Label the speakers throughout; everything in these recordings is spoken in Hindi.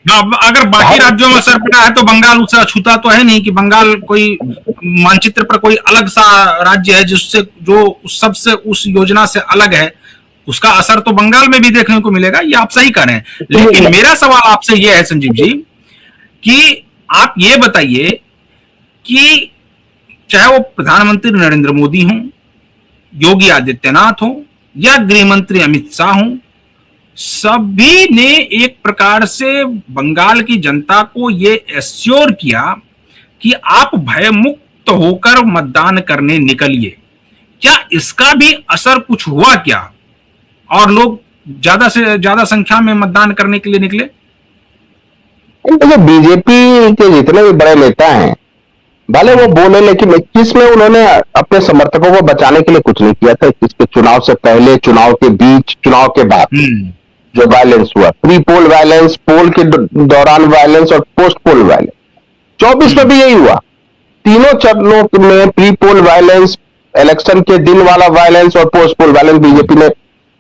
Speaker 1: अब अगर बाकी
Speaker 2: हर
Speaker 1: राज्यों में असर पड़ा है तो बंगाल उससे अछूता तो है नहीं कि बंगाल कोई मानचित्र पर कोई अलग सा राज्य है जिससे जो उस सबसे उस योजना से अलग है, उसका असर तो बंगाल में भी देखने को मिलेगा। ये आप सही कह रहे हैं। लेकिन मेरा सवाल आपसे ये है संजीव जी कि आप ये बताइए कि चाहे वो प्रधानमंत्री नरेंद्र मोदी हों, योगी आदित्यनाथ हों या गृह मंत्री अमित शाह हों, सभी ने एक प्रकार से बंगाल की जनता को ये एश्योर किया कि आप भयमुक्त होकर मतदान करने निकलिए। क्या इसका भी असर कुछ हुआ क्या? और लोग ज्यादा से ज्यादा संख्या में मतदान करने के लिए निकले?
Speaker 2: देखिए, बीजेपी के जितने भी बड़े नेता हैं, भले वो बोले, लेकिन 21 में उन्होंने अपने समर्थकों को बचाने के लिए कुछ नहीं किया था। 21 के चुनाव से पहले, चुनाव के बीच, चुनाव के बाद जो वायलेंस हुआ, प्री पोल वायलेंस, पोल के दौरान वायलेंस और पोस्ट पोल वायलेंस, 24 में भी यही हुआ। तीनों चरणों में प्री पोल वायलेंस, इलेक्शन के दिन वाला वायलेंस और पोस्ट पोल वायलेंस, बीजेपी ने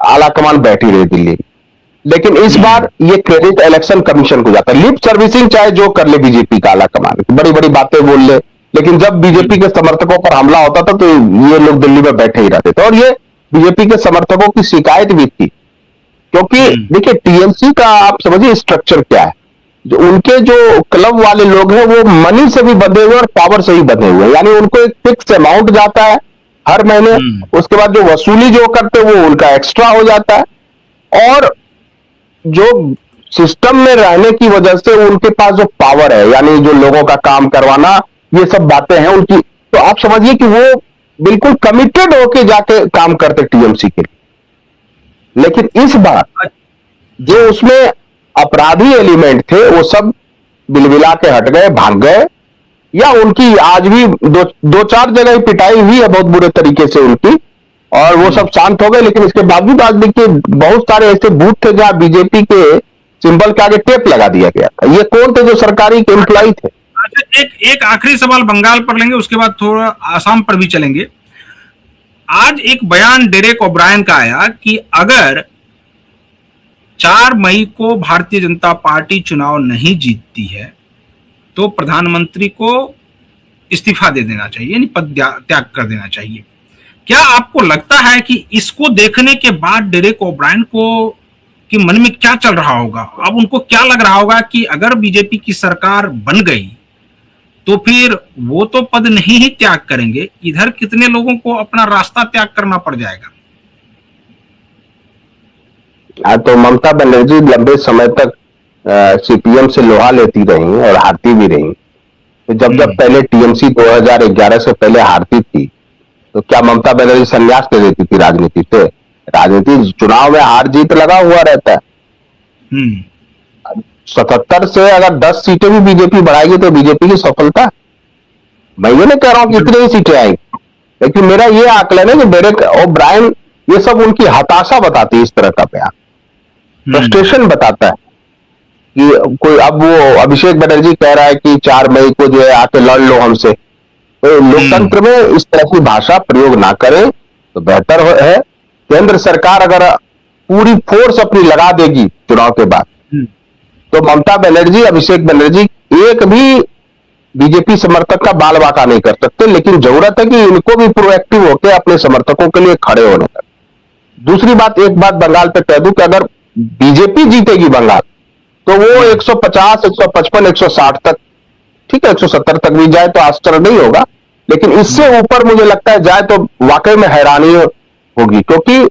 Speaker 2: आला कमान बैठी रही दिल्ली। लेकिन इस बार ये क्रेडिट इलेक्शन कमीशन को जाता है। लिप सर्विसिंग चाहे जो कर ले बीजेपी का आला कमान, बड़ी बड़ी बातें बोल ले, लेकिन जब बीजेपी के समर्थकों पर हमला होता था तो ये लोग दिल्ली में बैठे ही रहते थे। और ये बीजेपी के समर्थकों की शिकायत भी थी, क्योंकि देखिए, टीएमसी का आप समझिए स्ट्रक्चर क्या है। जो उनके जो क्लब वाले लोग हैं वो मनी से भी बंधे हुए और पावर से भी बंधे हुए हैं। यानी उनको एक फिक्स अमाउंट जाता है हर महीने, उसके बाद जो वसूली जो करते वो उनका एक्स्ट्रा हो जाता है। और जो सिस्टम में रहने की वजह से उनके पास जो पावर है, यानी जो लोगों का काम करवाना, ये सब बातें हैं उनकी, तो आप समझिए कि वो बिल्कुल कमिटेड होके जाके काम करते टीएमसी के लिए। लेकिन इस बार जो उसमें अपराधी एलिमेंट थे वो सब बिलबिला के हट गए, भाग गए, या उनकी आज भी दो चार जगह पिटाई हुई है बहुत बुरे तरीके से उनकी, और वो सब शांत हो गए। लेकिन इसके बावजूद आज देखिए बहुत सारे ऐसे बूथ थे जहां बीजेपी के सिंबल के आगे टेप लगा दिया गया था। ये कौन थे? जो सरकारी एम्प्लॉय थे।
Speaker 1: अच्छा, एक एक आखिरी सवाल बंगाल पर लेंगे, उसके बाद थोड़ा आसाम पर भी चलेंगे। आज एक बयान डेरेक ओब्रायन का आया कि अगर 4 मई को भारतीय जनता पार्टी चुनाव नहीं जीतती है तो प्रधानमंत्री को इस्तीफा दे देना चाहिए, यानी पद त्याग कर देना चाहिए। क्या आपको लगता है कि इसको देखने के बाद डेरेक ओब्रायन को कि मन में क्या चल रहा होगा? अब उनको क्या लग रहा होगा कि अगर बीजेपी की सरकार बन गई तो फिर वो तो पद नहीं ही त्याग करेंगे, इधर कितने लोगों को अपना रास्ता त्याग करना पड़ जाएगा।
Speaker 2: तो ममता बनर्जी लंबे समय तक सीपीएम से लोहा लेती रही और हारती भी रही। तो जब जब पहले टीएमसी 2011 से पहले हारती थी तो क्या ममता बनर्जी संन्यास दे देती थी राजनीति से? राजनीति चुनाव में हार जीत लगा हुआ रहता है। 77 से अगर 10 सीटें भी बीजेपी बढ़ाएगी तो बीजेपी की सफलता। मैं ये नहीं कह रहा हूं कितनी ही सीटें आएंगी, लेकिन मेरा ये आकलन है कि डेरेक ओब्रायन ये सब उनकी हताशा बताती है। इस तरह का बयान फ्रस्ट्रेशन बताता है कि कोई, अब वो अभिषेक बनर्जी कह रहा है कि 4 मई को जो है आके लड़ लो हमसे। तो लोकतंत्र में इस तरह की भाषा प्रयोग ना करें तो बेहतर है। केंद्र सरकार अगर पूरी फोर्स अपनी लगा देगी चुनाव के बाद तो ममता बनर्जी, अभिषेक बनर्जी एक भी बीजेपी समर्थक का बाल बाका नहीं कर सकते। लेकिन जरूरत है कि इनको भी प्रोएक्टिव होकर अपने समर्थकों के लिए खड़े होने का। दूसरी बात, एक बात बंगाल पे कह दूं कि अगर बीजेपी जीतेगी बंगाल तो वो 150, 155, 160 तक, ठीक है 170 तक भी जाए तो आश्चर्य नहीं होगा। लेकिन इससे ऊपर मुझे लगता है जाए तो वाकई में हैरानी होगी, क्योंकि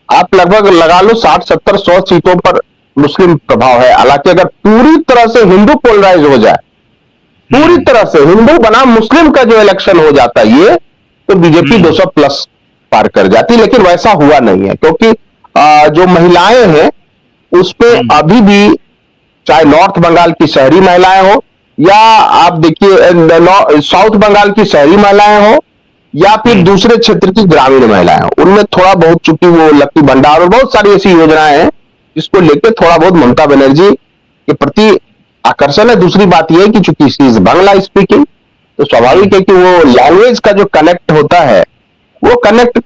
Speaker 2: आप लगभग लगा लो 60, 70, 100 सीटों पर मुस्लिम प्रभाव है। हालांकि अगर पूरी तरह से हिंदू पोलराइज हो जाए, पूरी तरह से हिंदू बनाम मुस्लिम का जो इलेक्शन हो जाता है ये, तो बीजेपी 200 प्लस पार कर जाती। लेकिन वैसा हुआ नहीं है, क्योंकि जो महिलाएं हैं उसमें अभी भी, चाहे नॉर्थ बंगाल की शहरी महिलाएं हो या आप देखिए साउथ बंगाल की शहरी महिलाएं हो या फिर दूसरे क्षेत्र की ग्रामीण महिलाएं हो, उनमें थोड़ा बहुत, चूंकि वो लक्की भंडार और बहुत सारी ऐसी योजनाएं हैं जिसको लेकर थोड़ा बहुत ममता बनर्जी के प्रति आकर्षण है। दूसरी बात यह है कि चूंकि शी इज बांग्ला स्पीकिंग, तो स्वाभाविक है कि वो लैंग्वेज का जो कनेक्ट होता है वो कनेक्ट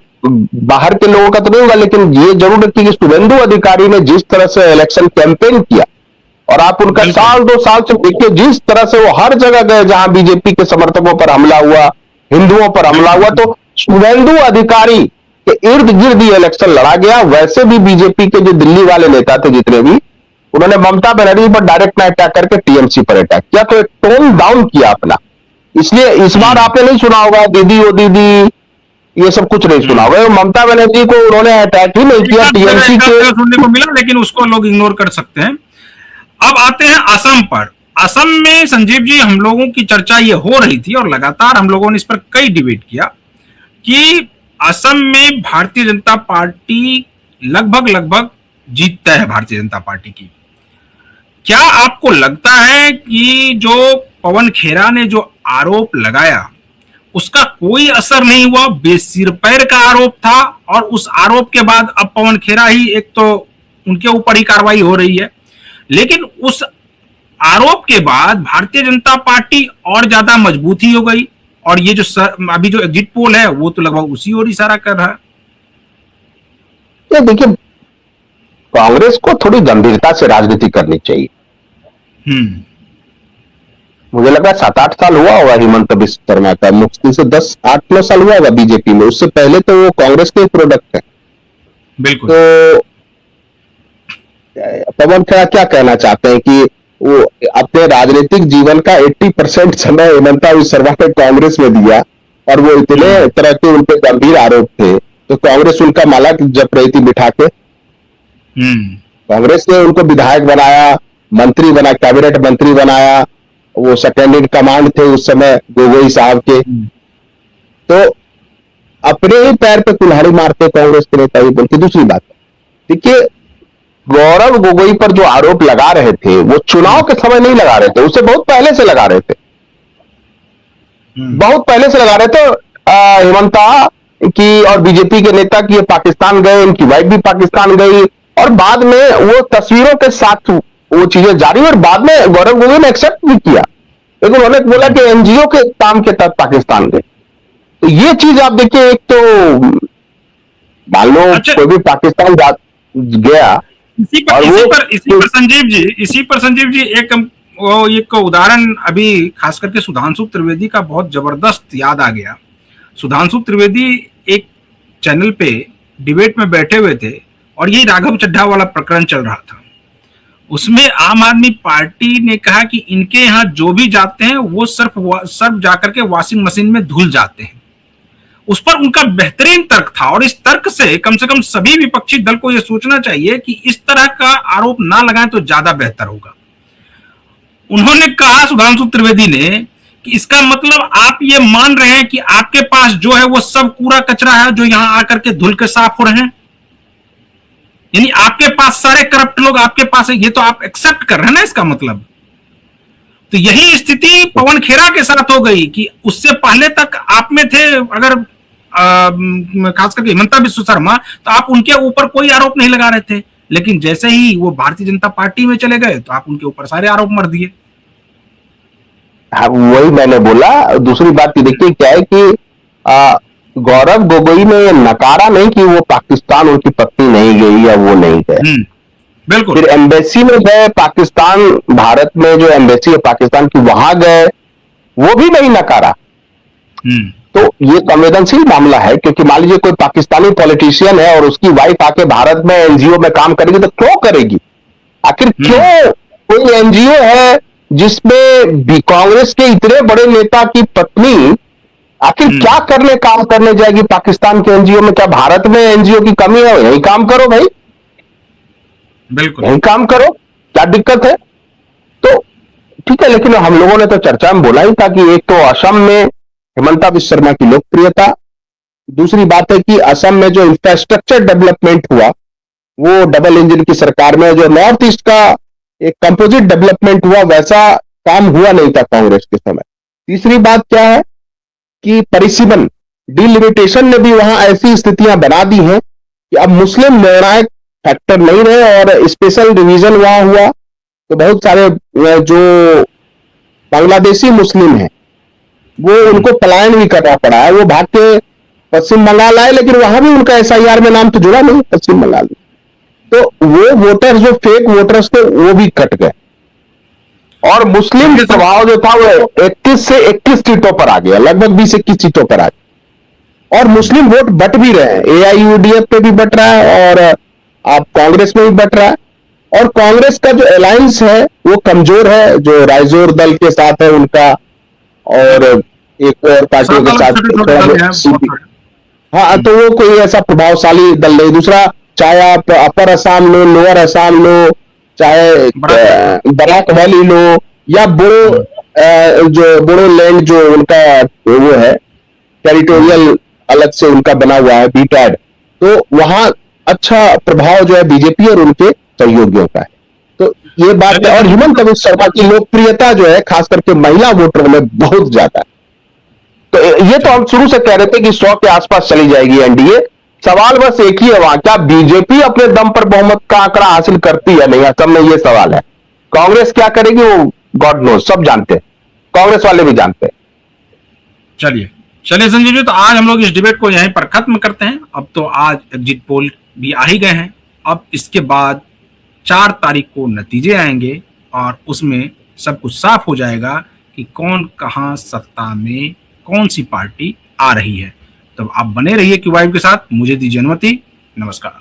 Speaker 2: बाहर के लोगों का तो नहीं होगा। लेकिन ये जरूर है कि शुभेंदु अधिकारी ने जिस तरह से इलेक्शन कैंपेन किया और आप उनका
Speaker 1: बिल्कुल।
Speaker 2: साल 2 साल से देखिए, जिस तरह से वो हर जगह गए जहां बीजेपी के समर्थकों पर हमला हुआ, हिंदुओं पर हमला हुआ, तो शुभेंदु अधिकारी के इर्द गिर्द ये इलेक्शन लड़ा गया। वैसे भी बीजेपी के जो दिल्ली वाले नेता थे जितने भी, उन्होंने ममता बनर्जी पर डायरेक्ट अटैक करके टीएमसी पर अटैक किया, तो एक टोन डाउन किया अपना। इसलिए इस बार आपने नहीं सुना होगा दीदी ओ दीदी, ये सब कुछ नहीं सुना होगा। ममता बनर्जी को उन्होंने अटैक ही नहीं किया, टीएमसी के
Speaker 1: सुनने को मिला, लेकिन उसको लोग इग्नोर कर सकते हैं। अब आते हैं असम पर। असम में संजीव जी, हम लोगों की चर्चा ये हो रही थी और लगातार हम लोगों ने इस पर कई डिबेट किया कि असम में भारतीय जनता पार्टी लगभग जीत तय है भारतीय जनता पार्टी की। क्या आपको लगता है कि जो पवन खेरा ने जो आरोप लगाया उसका कोई असर नहीं हुआ? बेसिर पैर का आरोप था और उस आरोप के बाद अब पवन खेरा ही, एक तो उनके ऊपर ही कार्रवाई हो रही है, लेकिन उस आरोप के बाद भारतीय जनता पार्टी और ज्यादा मजबूती हो गई और ये जो अभी जो एग्जिट पोल है वो तो लगभग उसी ओर इशारा कर रहा है।
Speaker 2: ये देखिए, कांग्रेस को थोड़ी गंभीरता से राजनीति करनी चाहिए। मुझे लगा 7-8 साल हुआ होगा हिमंत बिस्व शर्मा का, मुश्किल से 10-8-9 साल हुआ होगा बीजेपी में। उससे पहले तो वो कांग्रेस के प्रोडक्ट है।
Speaker 1: बिल्कुल।
Speaker 2: तो पवन खेरा क्या कहना चाहते हैं कि वो अपने राजनीतिक जीवन का 80% समय हिमंता बिस्व शर्मा ने कांग्रेस में दिया और वो इतने तरह के उनके गंभीर आरोप थे, तो कांग्रेस उनका माला जप रही थी बिठा के। कांग्रेस ने उनको विधायक बनाया, मंत्री बना, कैबिनेट मंत्री बनाया, वो सेकेंड इन कमांड थे उस समय गोगोई साहब के। तो अपने ही पैर पे कुल्हाड़ी मारते कांग्रेस के नेता ही बोलते। दूसरी बात, देखिए, गौरव गोगोई पर जो आरोप लगा रहे थे वो चुनाव के समय नहीं लगा रहे थे, उससे बहुत पहले से लगा रहे थे, बहुत पहले से लगा रहे थे। हिमंता की और बीजेपी के नेता की पाकिस्तान गए, इनकी वाइफ भी पाकिस्तान गई और बाद में वो तस्वीरों के साथ वो चीजें जारी, और बाद में गौरव गोगोई ने एक्सेप्ट भी किया, लेकिन उन्होंने बोला कि एनजीओ के काम के तहत पाकिस्तान गए। तो ये चीज आप देखिए, एक तो मान लो कोई भी पाकिस्तान गया,
Speaker 1: इसी पर संजीव जी एक उदाहरण अभी खास करके सुधांशु त्रिवेदी का बहुत जबरदस्त याद आ गया। सुधांशु त्रिवेदी एक चैनल पे डिबेट में बैठे हुए थे और यही राघव चड्ढा वाला प्रकरण चल रहा था। उसमें आम आदमी पार्टी ने कहा कि इनके यहाँ जो भी जाते हैं वो सर्फ जाकर के वॉशिंग मशीन में धुल जाते हैं। उस पर उनका बेहतरीन तर्क था और इस तर्क से कम सभी विपक्षी दल को यह सोचना चाहिए कि इस तरह का आरोप ना लगाएं तो ज्यादा बेहतर होगा। उन्होंने कहा, सुधांशु त्रिवेदी ने, कि इसका मतलब आप ये मान रहे हैं कि आपके पास जो है वो सब कूड़ा कचरा है जो यहां आकर के धुल के साफ हो रहे हैं, यानी आपके पास सारे करप्ट लोग आपके पास है, ये तो आप एक्सेप्ट कर रहे हैं ना इसका मतलब। तो यही स्थिति पवन खेरा के साथ हो गई कि उससे पहले तक आप में थे, अगर खास करके हिमंता बिस्व शर्मा, तो आप उनके ऊपर कोई आरोप नहीं लगा रहे थे, लेकिन जैसे ही वो भारतीय जनता पार्टी में चले गए तो आप उनके ऊपर सारे आरोप मर दिए।
Speaker 2: वही मैंने बोला। दूसरी बात ये देखिए क्या है कि गौरव गोगोई ने नकारा नहीं कि वो पाकिस्तान उनकी पत्नी नहीं गई या वो नहीं गए।
Speaker 1: बिल्कुल।
Speaker 2: फिर एम्बेसी में गए पाकिस्तान, भारत में जो एम्बेसी है पाकिस्तान की, वहां गए, वो भी नहीं नकारा। तो ये संवेदनशील मामला है, क्योंकि मान लीजिए कोई पाकिस्तानी पॉलिटिशियन है और उसकी वाइफ आके भारत में एनजीओ में काम करेगी, तो क्यों करेगी? आखिर क्यों कोई एनजीओ है जिसमें कांग्रेस के इतने बड़े नेता की पत्नी आखिर क्या करने काम करने जाएगी पाकिस्तान के एनजीओ में? क्या भारत में एनजीओ की कमी है? यही काम करो भाई,
Speaker 1: बिल्कुल
Speaker 2: यही काम करो, क्या दिक्कत है? तो ठीक है, लेकिन हम लोगों ने तो चर्चा में बोला ही था कि एक तो असम में हिमंता बिस्व शर्मा की लोकप्रियता, दूसरी बात है कि असम में जो इंफ्रास्ट्रक्चर डेवलपमेंट हुआ वो डबल इंजन की सरकार में, जो नॉर्थ ईस्ट का एक कंपोजिट डेवलपमेंट हुआ, वैसा काम हुआ नहीं था कांग्रेस के समय। तीसरी बात क्या है कि परिसीमन डिलिमिटेशन ने भी वहां ऐसी स्थितियां बना दी हैं कि अब मुस्लिम निर्णायक फैक्टर नहीं रहे और स्पेशल डिवीजन वहां हुआ, तो बहुत सारे जो बांग्लादेशी मुस्लिम हैं वो उनको पलायन भी करना पड़ा है। वो भाग के पश्चिम बंगाल आए, लेकिन वहां भी उनका एसआईआर में नाम तो जुड़ा नहीं पश्चिम बंगाल में। तो वो वोटर्स जो फेक वोटर्स थे वो भी कट गए। और मुस्लिम प्रभाव जो था वो 31 से 31 सीटों पर आ गया, लगभग 20-21 सीटों पर आ गया। और मुस्लिम वोट बट भी रहे हैं, एआईयूडीएफ पे भी बट रहा है और आप कांग्रेस में भी बट रहा है। और कांग्रेस का जो अलायंस है वो कमजोर है, जो राइजोर दल के साथ है उनका, और एक और पार्टियों के साथ। हाँ, तो वो कोई ऐसा प्रभावशाली दल नहीं। दूसरा, चाहे आप अपर असम लो, लोअर असम लो, चाहे बराक वैली लो, या जो बोडोलैंड जो उनका वो है टेरिटोरियल अलग से उनका बना हुआ है बीटैड, तो वहां अच्छा प्रभाव जो है बीजेपी और उनके सहयोगियों का है। तो ये बात है। और हिमंत बिस्वा शर्मा की लोकप्रियता जो है खास करके महिला वोटरों में बहुत ज्यादा है। तो ये तो हम शुरू से कह रहे थे कि 100 के आसपास चली जाएगी एनडीए। सवाल बस एक ही है वहां, क्या बीजेपी अपने दम पर बहुमत का आंकड़ा हासिल करती है नहीं, असल में ये सवाल है। कांग्रेस क्या करेगी वो गॉड नोज, सब जानते हैं, कांग्रेस वाले भी जानते हैं।
Speaker 1: चलिए संजय जी, तो आज हम लोग इस डिबेट को यहीं पर खत्म करते हैं। अब तो आज एग्जिट पोल भी आ ही गए हैं। अब इसके बाद 4 तारीख को नतीजे आएंगे और उसमें सब कुछ साफ हो जाएगा कि कौन कहां सत्ता में कौन सी पार्टी आ रही है। तो आप बने रहिए क्यू वाइब के साथ। मुझे दीजिए अनुमति। नमस्कार।